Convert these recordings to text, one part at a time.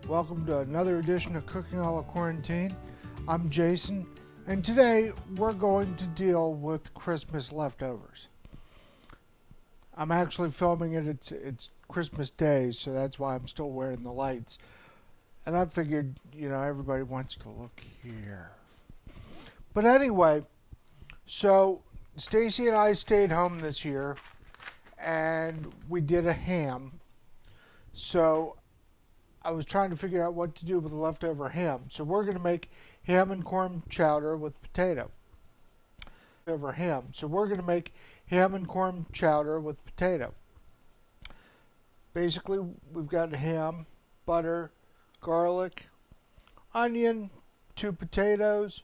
Welcome to another edition of Cooking a la Quarantine. I'm Jason, and today we're going to deal with Christmas leftovers. I'm actually filming it, it's Christmas Day, so that's why I'm still wearing the lights. And I figured, everybody wants to look here. But anyway, so Stacy and I stayed home this year, and we did a ham. So I was trying to figure out what to do with the leftover ham. So we're going to make ham and corn chowder with potato. Over ham. So we're going to make ham and corn chowder with potato. Basically, we've got ham, butter, garlic, onion, 2 potatoes,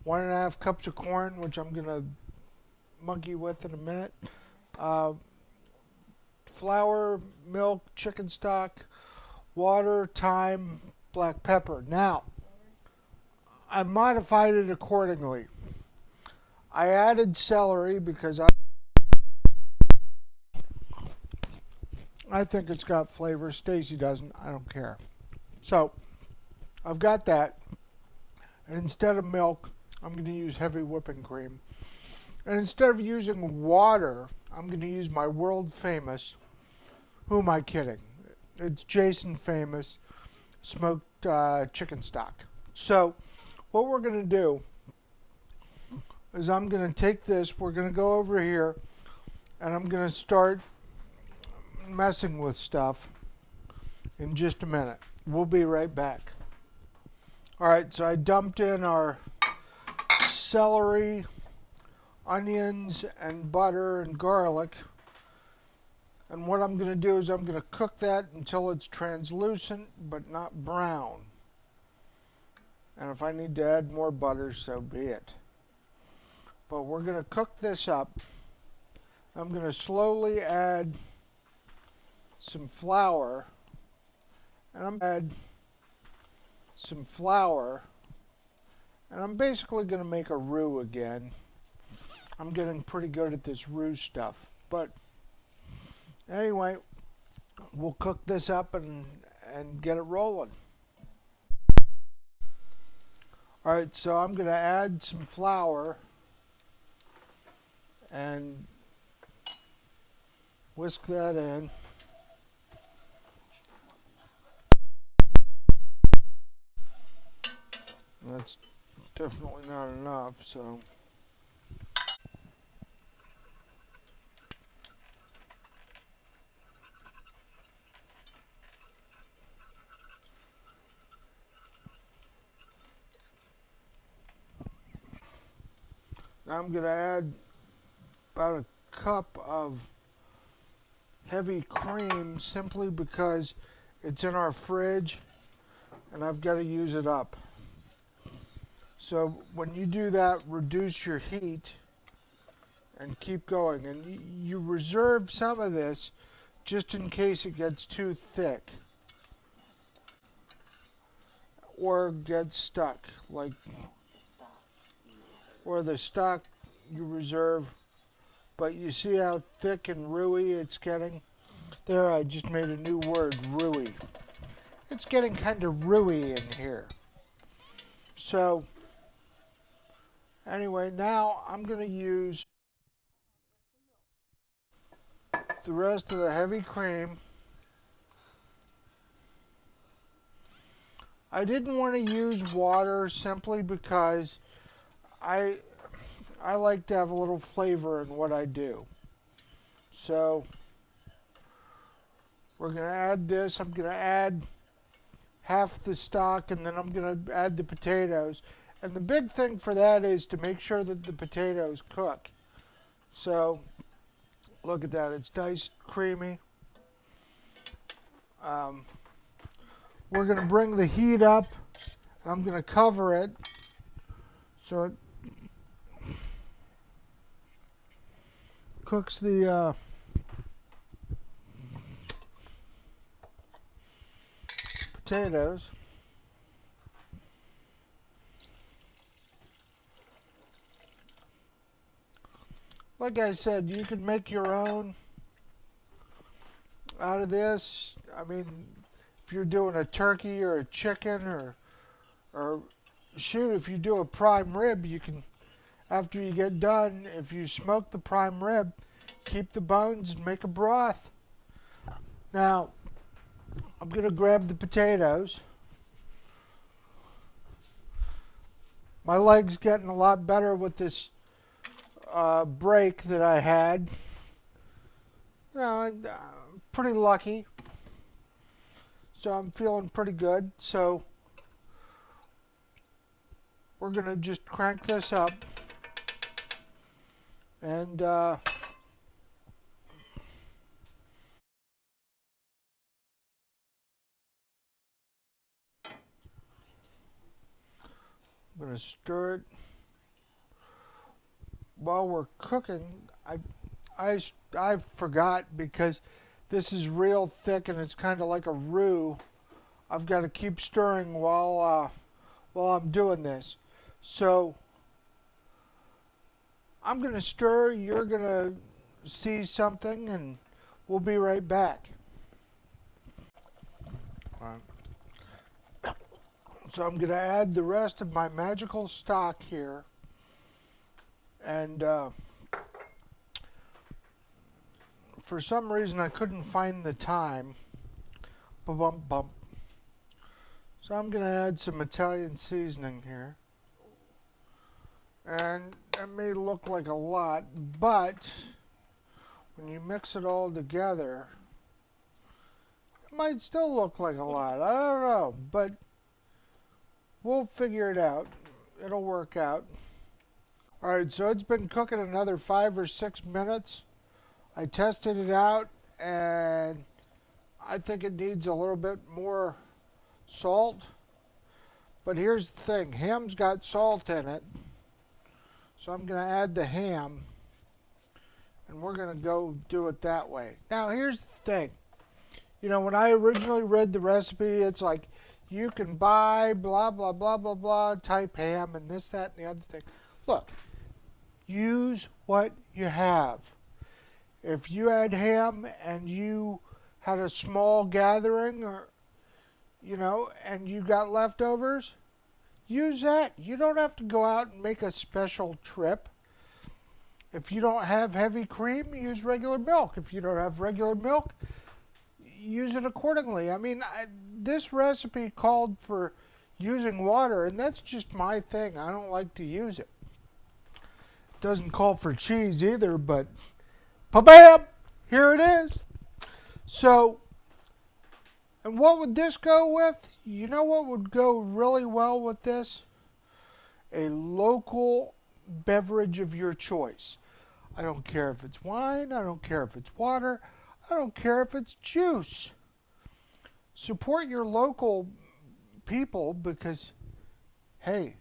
1.5 cups of corn, which I'm going to monkey with in a minute, flour, milk, chicken stock, water, thyme, black pepper. Now, I modified it accordingly. I added celery because I think it's got flavor. Stacy doesn't. I don't care. So, I've got that. And instead of milk, I'm going to use heavy whipping cream. And instead of using water, I'm going to use my world famous, who am I kidding? It's Jason famous smoked chicken stock. So what we're going to do is I'm going to take this, we're going to go over here, and I'm going to start messing with stuff in just a minute. We'll be right back. Alright, so I dumped in our celery, onions, and butter and garlic. And what I'm going to do is I'm going to cook that until it's translucent but not brown. And if I need to add more butter, so be it. But we're going to cook this up. I'm going to slowly add some flour. And I'm going to add some flour. And I'm basically going to make a roux again. I'm getting pretty good at this roux stuff. But anyway, we'll cook this up and get it rolling. Alright, so I'm going to add some flour and whisk that in. That's definitely not enough, so now I'm going to add about a cup of heavy cream simply because it's in our fridge and I've got to use it up. So when you do that, reduce your heat and keep going. And you reserve some of this just in case it gets too thick or gets stuck, or the stock you reserve. But you see how thick and rooey it's getting? There, I just made a new word, rooey. It's getting kind of rooey in here. So, anyway, now I'm going to use the rest of the heavy cream. I didn't want to use water simply because I like to have a little flavor in what I do. So we're going to add this. I'm going to add half the stock and then I'm going to add the potatoes. And the big thing for that is to make sure that the potatoes cook. So look at that. It's nice, creamy. We're going to bring the heat up and I'm going to cover it so it cooks the potatoes. Like I said, you can make your own out of this. I mean, if you're doing a turkey or a chicken or shoot, if you do a prime rib, you can, after you get done, if you smoke the prime rib, keep the bones and make a broth. Now, I'm going to grab the potatoes. My leg's getting a lot better with this break that I had. You know, I'm pretty lucky. So I'm feeling pretty good. So we're going to just crank this up. And I'm going to stir it. While we're cooking, I forgot, because this is real thick and it's kind of like a roux. I've got to keep stirring while I'm doing this. So I'm going to stir, you're going to see something, and we'll be right back. All right. So I'm going to add the rest of my magical stock here. And for some reason I couldn't find the time. Ba-bump bump. So I'm going to add some Italian seasoning here. And that may look like a lot, but when you mix it all together, it might still look like a lot. I don't know, but we'll figure it out. It'll work out. All right, so it's been cooking another 5 or 6 minutes. I tested it out, and I think it needs a little bit more salt. But here's the thing, ham's got salt in it. So I'm going to add the ham, and we're going to go do it that way. Now, here's the thing. You know, when I originally read the recipe, it's like, you can buy blah, blah, blah, blah, blah type ham and this, that, and the other thing. Look, use what you have. If you had ham and you had a small gathering, or, you know, and you got leftovers, use that. You don't have to go out and make a special trip. If you don't have heavy cream, use regular milk. If you don't have regular milk, use it accordingly. I mean, this recipe called for using water, and that's just my thing. I don't like to use it. It doesn't call for cheese either, but pa-bam! Here it is. So, and what would this go with? You know what would go really well with this? A local beverage of your choice. I don't care if it's wine, I don't care if it's water, I don't care if it's juice. Support your local people, because, hey,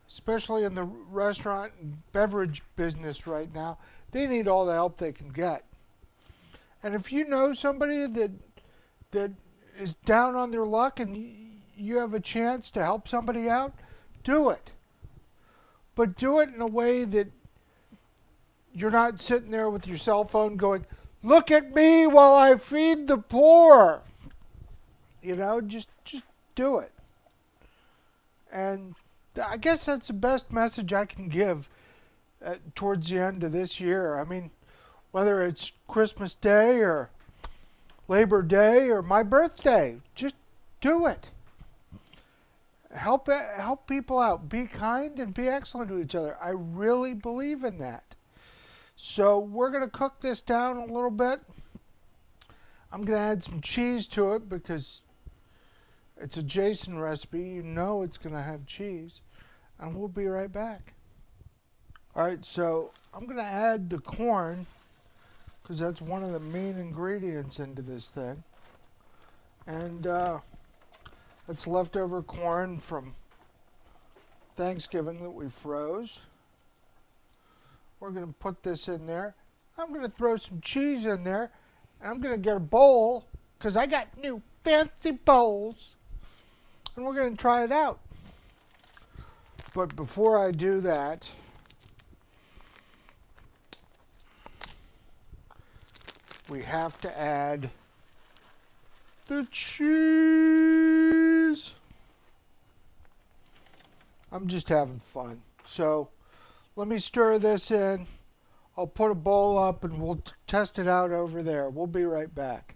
especially in the restaurant and beverage business right now, they need all the help they can get. And if you know somebody that is down on their luck and you have a chance to help somebody out, do it. But do it in a way that you're not sitting there with your cell phone going, look at me while I feed the poor. You know, just do it. And I guess that's the best message I can give towards the end of this year. I mean, whether it's Christmas Day or Labor Day or my birthday, just do it. Help people out. Be kind and be excellent to each other. I really believe in that. So we're going to cook this down a little bit. I'm going to add some cheese to it because it's a Jason recipe. You know it's going to have cheese. And we'll be right back. All right, so I'm going to add the corn because that's one of the main ingredients into this thing. And that's leftover corn from Thanksgiving that we froze. We're going to put this in there. I'm going to throw some cheese in there. And I'm going to get a bowl because I got new fancy bowls. And we're going to try it out. But before I do that, we have to add the cheese. I'm just having fun. So let me stir this in. I'll put a bowl up and we'll test it out over there. We'll be right back.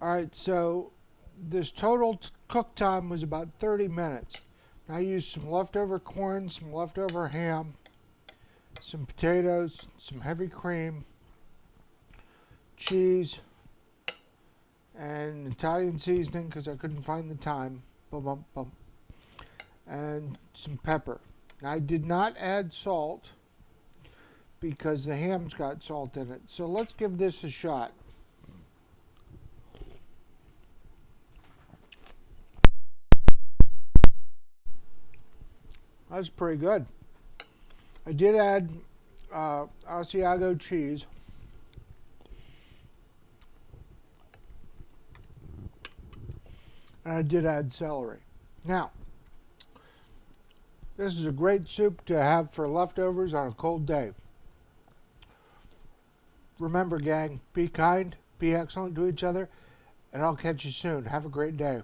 Alright, so this total cook time was about 30 minutes. I used some leftover corn, some leftover ham, some potatoes, some heavy cream, cheese, and Italian seasoning because I couldn't find the thyme, and some pepper. Now, I did not add salt because the ham's got salt in it. So let's give this a shot. That's pretty good. I did add Asiago cheese. And I did add celery. Now, this is a great soup to have for leftovers on a cold day. Remember, gang, be kind, be excellent to each other, and I'll catch you soon. Have a great day.